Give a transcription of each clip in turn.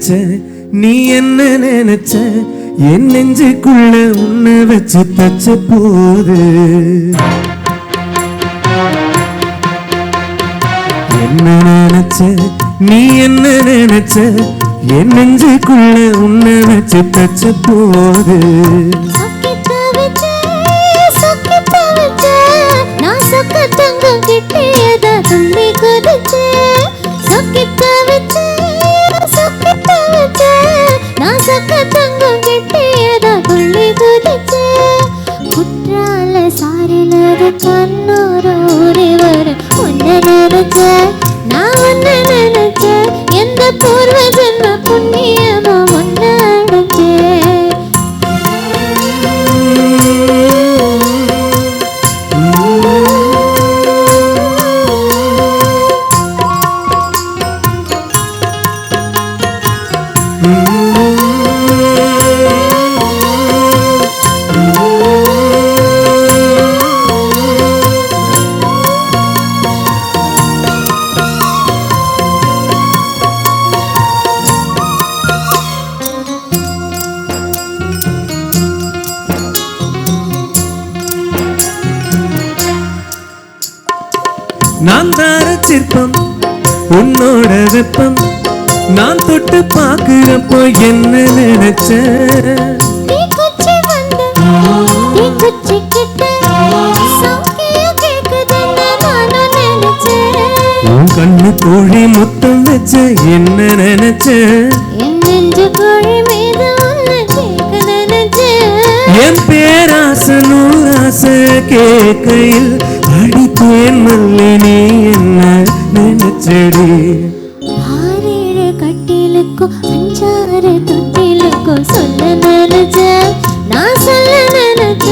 நினைச்ச நீ என்ன நினைச்ச என் நெஞ்சுக்குள்ள உன்னை வச்சு தச்ச போது என்ன நினைச்ச நீ என்ன நினைச்ச என் நெஞ்சுக்குள்ள உன்னை வச்சு தச்ச போது குற்றால சாரிலது கண்ணூரோடி வரும் உன்னை நினைச்ச நான் உன்னை நினைச்ச எந்த பூர்வ ஜென்ம புண்ணியமோ உன்னை அடைஞ்சேன் நான் தார சிற்பம் உன்னோட வெப்பம் நான் தொட்டு பாக்குறப்போ என்ன நினைச்ச உன் கண்ணு கோழி முத்தம் வச்ச என்ன நினைச்ச என் பேராச நூறாச கேட்கையில் அடித்தேன் மல்லி நீ என்ன நினைச்சடி ஆறேழு கட்டிலுக்கோ அஞ்சாறு தொட்டிலுக்கோ சொல்ல நினைச்ச நான் சொல்ல நினைச்ச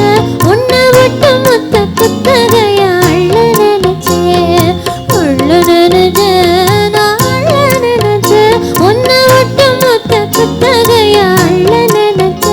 உன்னை விட்டு மொத்த குத்தகையா அள்ள நினைச்சேன் அள்ள நினைச்ச நான் அள்ள நினைச்ச உன்னை விட்டு மொத்த குத்தகையா அள்ள நினைச்ச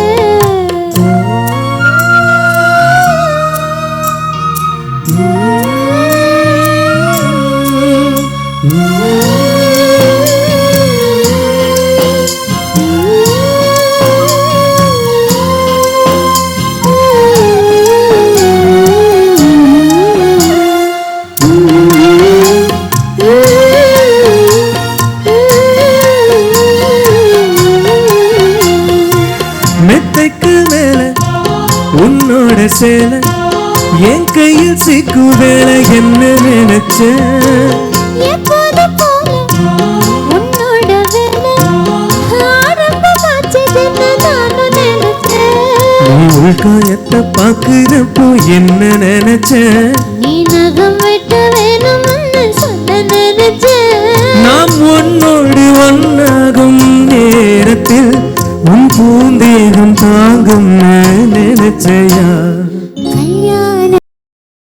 மெத்தைக்கு மேல உன்னோட சேலை என் கையில் சிக்கு வேலை என்ன நினைச்ச எப்போது போல உன்னோட வேலை ஆரம்பமாச்சதுன்னு நானும் நினைச்சேன் நீ உள்காயத்தை பாக்குறப்போ என்ன நினைச்ச நீ நகம் வெட்ட வேணும்னு சொல்ல நினைச்சேன் நாம் ஒன்னோடு ஒன்னாகும் நேரத்தில் உன் பூந்தேகம் தாங்கும் நினைச்சையா